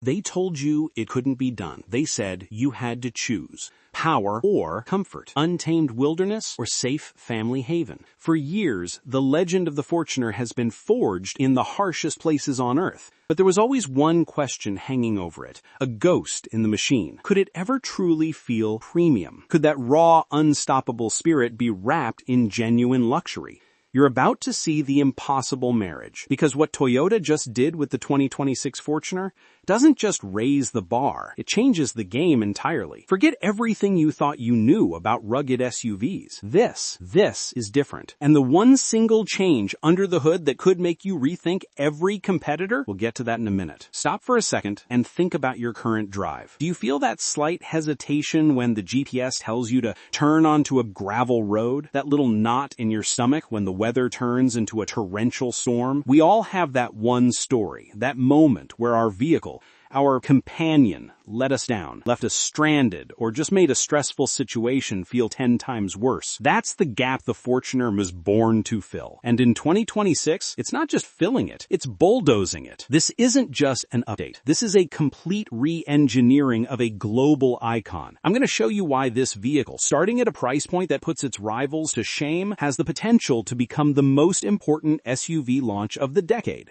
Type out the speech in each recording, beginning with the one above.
They told you it couldn't be done. They said you had to choose power or comfort, untamed wilderness or safe family haven. For years, the legend of the Fortuner has been forged in the harshest places on Earth. But there was always one question hanging over it, a ghost in the machine. Could it ever truly feel premium? Could that raw, unstoppable spirit be wrapped in genuine luxury? You're about to see the impossible marriage, because what Toyota just did with the 2026 Fortuner doesn't just raise the bar, it changes the game entirely. Forget everything you thought you knew about rugged SUVs. This is different. And the one single change under the hood that could make you rethink every competitor, we'll get to that in a minute. Stop for a second and think about your current drive. Do you feel that slight hesitation when the GPS tells you to turn onto a gravel road? That little knot in your stomach when the weather turns into a torrential storm? We all have that one story, that moment where our vehicle, our companion, let us down, left us stranded, or just made a stressful situation feel 10 times worse. That's the gap the Fortuner was born to fill. And in 2026, it's not just filling it, it's bulldozing it. This isn't just an update. This is a complete re-engineering of a global icon. I'm going to show you why this vehicle, starting at a price point that puts its rivals to shame, has the potential to become the most important SUV launch of the decade.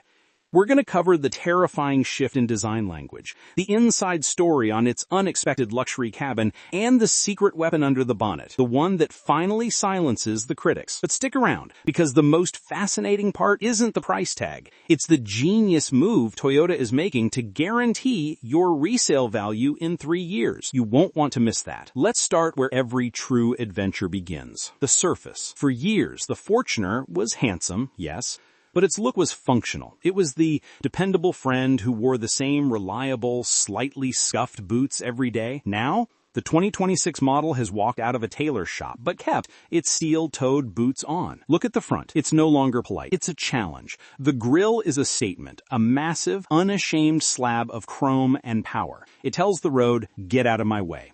We're going to cover the terrifying shift in design language, the inside story on its unexpected luxury cabin, and the secret weapon under the bonnet, the one that finally silences the critics. But stick around, because the most fascinating part isn't the price tag. It's the genius move Toyota is making to guarantee your resale value in 3 years. You won't want to miss that. Let's start where every true adventure begins, the surface. For years, the Fortuner was handsome, yes, but its look was functional. It was the dependable friend who wore the same reliable, slightly scuffed boots every day. Now, the 2026 model has walked out of a tailor shop, but kept its steel-toed boots on. Look at the front. It's no longer polite. It's a challenge. The grille is a statement, a massive, unashamed slab of chrome and power. It tells the road, get out of my way.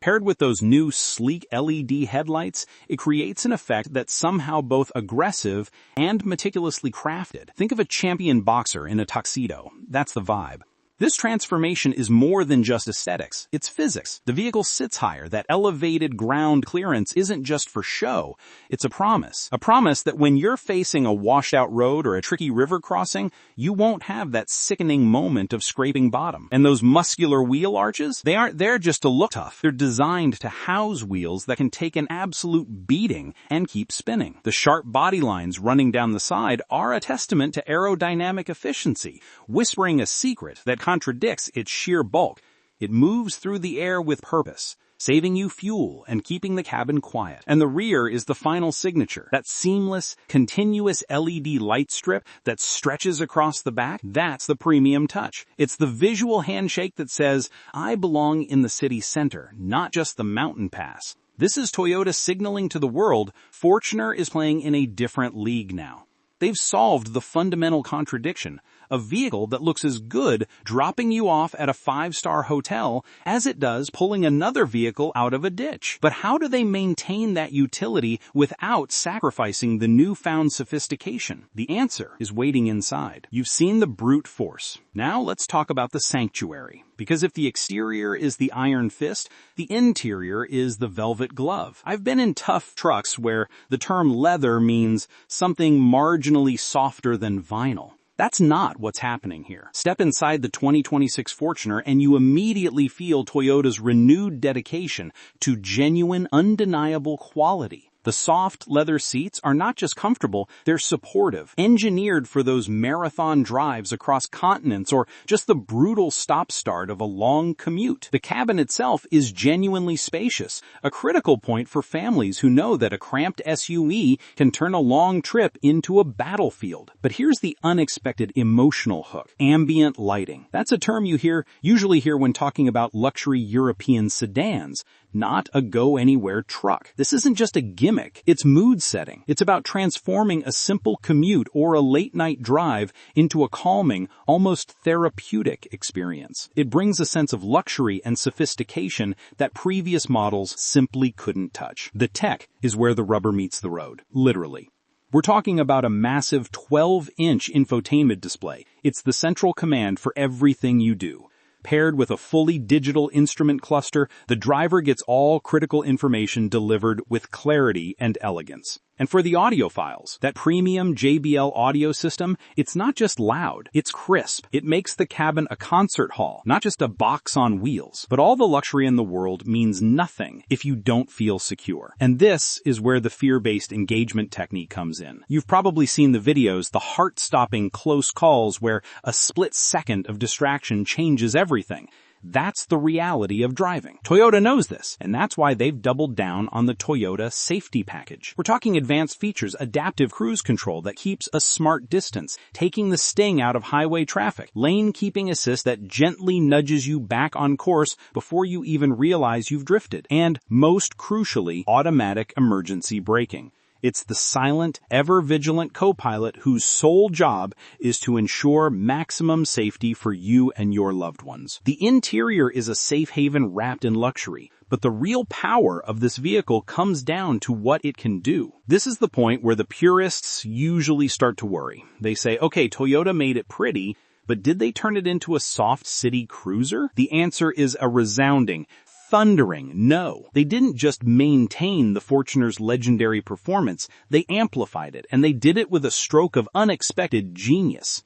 Paired with those new sleek LED headlights, it creates an effect that's somehow both aggressive and meticulously crafted. Think of a champion boxer in a tuxedo. That's the vibe. This transformation is more than just aesthetics. It's physics. The vehicle sits higher. That elevated ground clearance isn't just for show. It's a promise. A promise that when you're facing a washed-out road or a tricky river crossing, you won't have that sickening moment of scraping bottom. And those muscular wheel arches, they aren't there just to look tough. They're designed to house wheels that can take an absolute beating and keep spinning. The sharp body lines running down the side are a testament to aerodynamic efficiency, whispering a secret that contradicts its sheer bulk. It moves through the air with purpose, saving you fuel and keeping the cabin quiet. And the rear is the final signature. That seamless, continuous LED light strip that stretches across the back, that's the premium touch. It's the visual handshake that says, I belong in the city center, not just the mountain pass. This is Toyota signaling to the world, Fortuner is playing in a different league now. They've solved the fundamental contradiction. A vehicle that looks as good dropping you off at a 5-star hotel as it does pulling another vehicle out of a ditch. But how do they maintain that utility without sacrificing the newfound sophistication? The answer is waiting inside. You've seen the brute force. Now let's talk about the sanctuary. Because if the exterior is the iron fist, the interior is the velvet glove. I've been in tough trucks where the term leather means something marginally softer than vinyl. That's not what's happening here. Step inside the 2026 Fortuner and you immediately feel Toyota's renewed dedication to genuine, undeniable quality. The soft leather seats are not just comfortable, they're supportive, engineered for those marathon drives across continents or just the brutal stop-start of a long commute. The cabin itself is genuinely spacious, a critical point for families who know that a cramped SUV can turn a long trip into a battlefield. But here's the unexpected emotional hook: ambient lighting. That's a term you usually hear when talking about luxury European sedans, not a go-anywhere truck. This isn't just a gimmick, it's mood setting. It's about transforming a simple commute or a late-night drive into a calming, almost therapeutic experience. It brings a sense of luxury and sophistication that previous models simply couldn't touch. The tech is where the rubber meets the road, literally. We're talking about a massive 12-inch infotainment display. It's the central command for everything you do. Paired with a fully digital instrument cluster, the driver gets all critical information delivered with clarity and elegance. And for the audiophiles, that premium JBL audio system, it's not just loud, it's crisp. It makes the cabin a concert hall, not just a box on wheels. But all the luxury in the world means nothing if you don't feel secure. And this is where the fear-based engagement technique comes in. You've probably seen the videos, the heart-stopping close calls where a split second of distraction changes everything. That's the reality of driving. Toyota knows this, and that's why they've doubled down on the Toyota Safety Package. We're talking advanced features, adaptive cruise control that keeps a smart distance, taking the sting out of highway traffic, lane keeping assist that gently nudges you back on course before you even realize you've drifted, and most crucially, automatic emergency braking. It's the silent, ever-vigilant co-pilot whose sole job is to ensure maximum safety for you and your loved ones. The interior is a safe haven wrapped in luxury, but the real power of this vehicle comes down to what it can do. This is the point where the purists usually start to worry. They say, okay, Toyota made it pretty, but did they turn it into a soft city cruiser? The answer is a resounding, thundering no. They didn't just maintain the Fortuner's legendary performance, they amplified it, and they did it with a stroke of unexpected genius.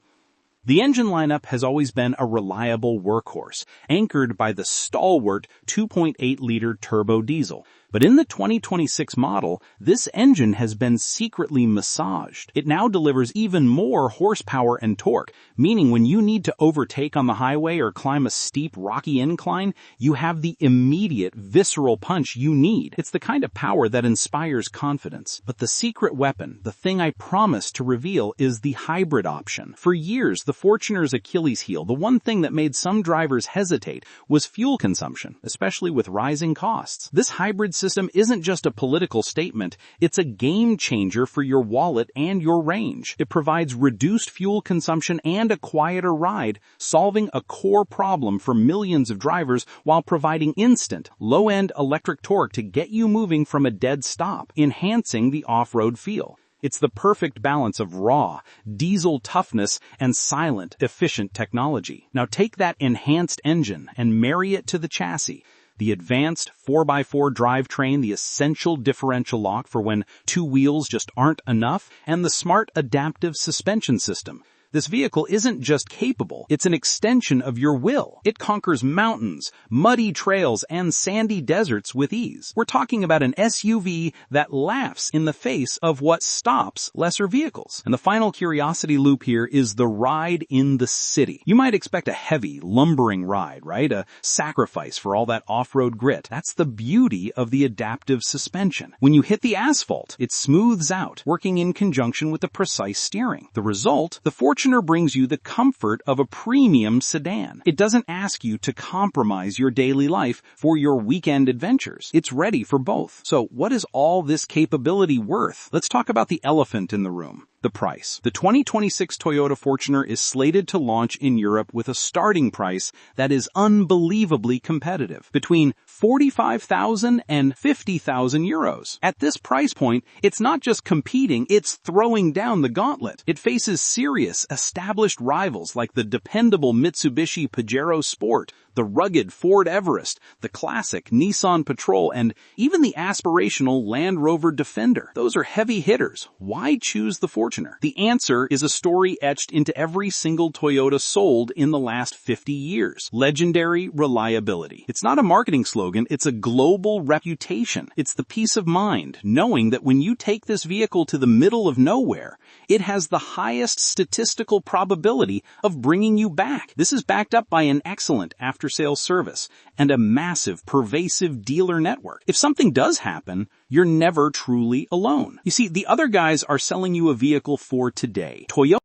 The engine lineup has always been a reliable workhorse, anchored by the stalwart 2.8-liter turbo diesel. But in the 2026 model, this engine has been secretly massaged. It now delivers even more horsepower and torque, meaning when you need to overtake on the highway or climb a steep, rocky incline, you have the immediate, visceral punch you need. It's the kind of power that inspires confidence. But the secret weapon, the thing I promised to reveal, is the hybrid option. For years, the Fortuner's Achilles heel, the one thing that made some drivers hesitate, was fuel consumption, especially with rising costs. This hybrid system isn't just a political statement, it's a game changer for your wallet and your range. It provides reduced fuel consumption and a quieter ride, solving a core problem for millions of drivers while providing instant, low-end electric torque to get you moving from a dead stop, enhancing the off-road feel. It's the perfect balance of raw, diesel toughness and silent, efficient technology. Now take that enhanced engine and marry it to the chassis. The advanced 4x4 drivetrain, the essential differential lock for when two wheels just aren't enough, and the smart adaptive suspension system. This vehicle isn't just capable, it's an extension of your will. It conquers mountains, muddy trails, and sandy deserts with ease. We're talking about an SUV that laughs in the face of what stops lesser vehicles. And the final curiosity loop here is the ride in the city. You might expect a heavy, lumbering ride, right? A sacrifice for all that off-road grit. That's the beauty of the adaptive suspension. When you hit the asphalt, it smooths out, working in conjunction with the precise steering. The result, the Fortuner brings you the comfort of a premium sedan. It doesn't ask you to compromise your daily life for your weekend adventures. It's ready for both. So what is all this capability worth? Let's talk about the elephant in the room. The price. The 2026 Toyota Fortuner is slated to launch in Europe with a starting price that is unbelievably competitive, between 45,000 and 50,000 euros. At this price point, it's not just competing, it's throwing down the gauntlet. It faces serious, established rivals like the dependable Mitsubishi Pajero Sport, the rugged Ford Everest, the classic Nissan Patrol, and even the aspirational Land Rover Defender. Those are heavy hitters. Why choose the Fortuner? The answer is a story etched into every single Toyota sold in the last 50 years. Legendary reliability. It's not a marketing slogan, it's a global reputation. It's the peace of mind, knowing that when you take this vehicle to the middle of nowhere, it has the highest statistical probability of bringing you back. This is backed up by an excellent after-sales service and a massive, pervasive dealer network. If something does happen, you're never truly alone. You see, the other guys are selling you a vehicle for today. Toyota